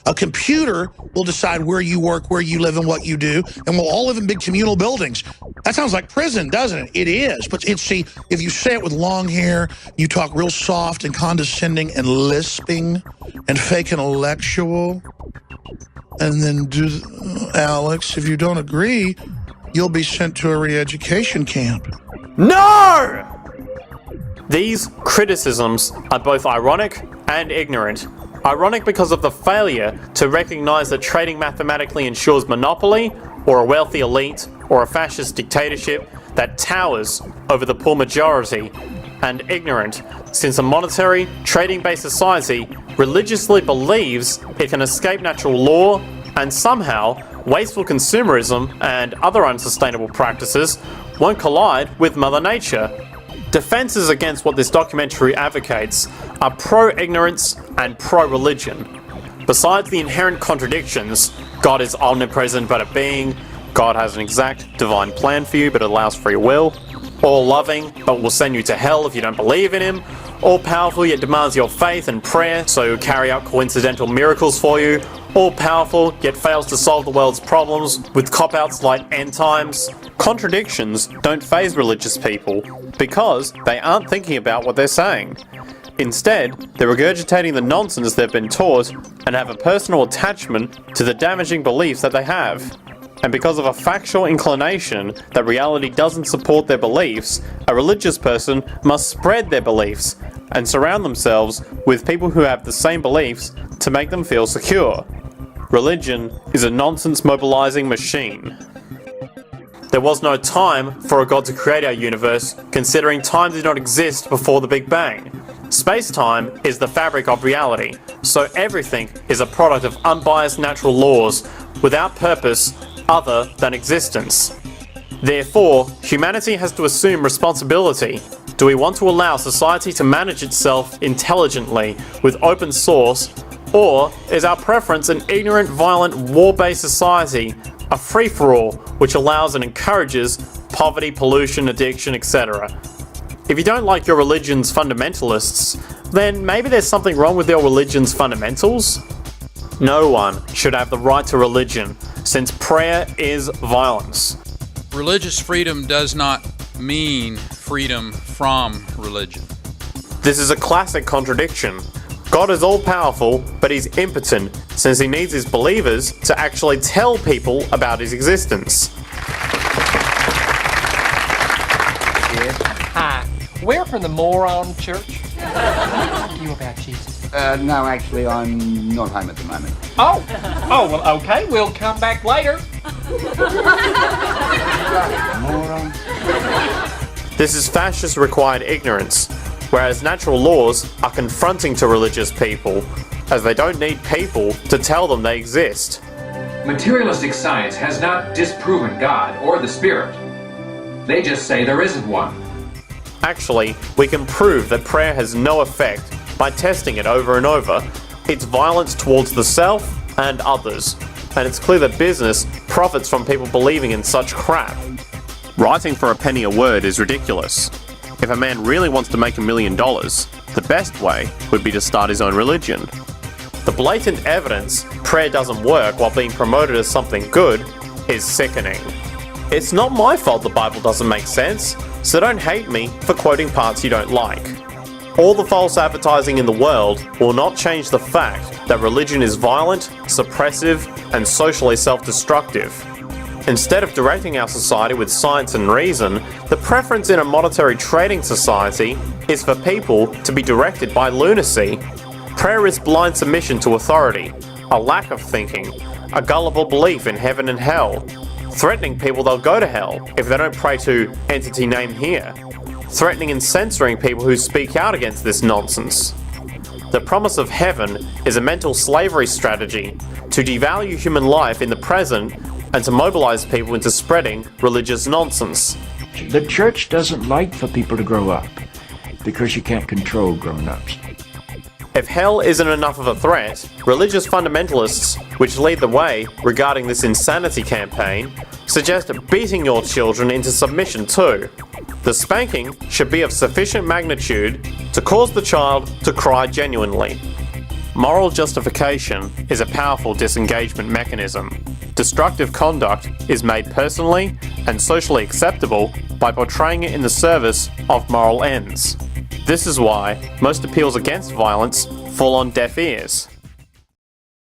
A computer will decide where you work, where you live, and what you do, and we'll all live in big communal buildings. That sounds like prison, doesn't it? It is. But see, if you say it with long hair, you talk real soft and condescending and lisping and fake intellectual, and then Alex, if you don't agree, you'll be sent to a re-education camp. No! These criticisms are both ironic and ignorant. Ironic because of the failure to recognize that trading mathematically ensures monopoly, or a wealthy elite, or a fascist dictatorship that towers over the poor majority, and ignorant since a monetary, trading-based society religiously believes it can escape natural law, and somehow wasteful consumerism and other unsustainable practices won't collide with Mother Nature. Defenses against what this documentary advocates are pro-ignorance and pro-religion. Besides the inherent contradictions, God is omnipresent but a being, God has an exact divine plan for you but allows free will, all-loving but will send you to hell if you don't believe in him, all-powerful yet demands your faith and prayer so he'll carry out coincidental miracles for you, all-powerful yet fails to solve the world's problems with cop-outs like end times. Contradictions don't faze religious people because they aren't thinking about what they're saying. Instead, they're regurgitating the nonsense they've been taught and have a personal attachment to the damaging beliefs that they have. And because of a factual inclination that reality doesn't support their beliefs, a religious person must spread their beliefs and surround themselves with people who have the same beliefs to make them feel secure. Religion is a nonsense mobilizing machine. There was no time for a God to create our universe, considering time did not exist before the Big Bang. Space-time is the fabric of reality, so everything is a product of unbiased natural laws, without purpose other than existence. Therefore, humanity has to assume responsibility. Do we want to allow society to manage itself intelligently with open source, or is our preference an ignorant, violent, war-based society, a free-for-all which allows and encourages poverty, pollution, addiction, etc.? If you don't like your religion's fundamentalists, then maybe there's something wrong with your religion's fundamentals? No one should have the right to religion, since prayer is violence. Religious freedom does not mean freedom from religion. This is a classic contradiction. God is all-powerful, but he's impotent, since he needs his believers to actually tell people about his existence. Hi, we're from the Moron Church. Talk to you about Jesus. No, actually, I'm not home at the moment. Oh, well, okay, we'll come back later. Moron. This is fascist required ignorance, whereas natural laws are confronting to religious people, as they don't need people to tell them they exist. Materialistic science has not disproven God or the Spirit. They just say there isn't one. Actually, we can prove that prayer has no effect by testing it over and over. It's violence towards the self and others, and it's clear that business profits from people believing in such crap. Writing for a penny a word is ridiculous. If a man really wants to make $1 million, the best way would be to start his own religion. The blatant evidence prayer doesn't work while being promoted as something good is sickening. It's not my fault the Bible doesn't make sense, so don't hate me for quoting parts you don't like. All the false advertising in the world will not change the fact that religion is violent, suppressive, and socially self-destructive. Instead of directing our society with science and reason, the preference in a monetary trading society is for people to be directed by lunacy. Prayer is blind submission to authority, a lack of thinking, a gullible belief in heaven and hell, threatening people they'll go to hell if they don't pray to entity named here, threatening and censoring people who speak out against this nonsense. The promise of heaven is a mental slavery strategy to devalue human life in the present and to mobilize people into spreading religious nonsense. The church doesn't like for people to grow up because you can't control grown-ups. If hell isn't enough of a threat, religious fundamentalists, which lead the way regarding this insanity campaign, suggest beating your children into submission too. The spanking should be of sufficient magnitude to cause the child to cry genuinely. Moral justification is a powerful disengagement mechanism. Destructive conduct is made personally and socially acceptable by portraying it in the service of moral ends. This is why most appeals against violence fall on deaf ears.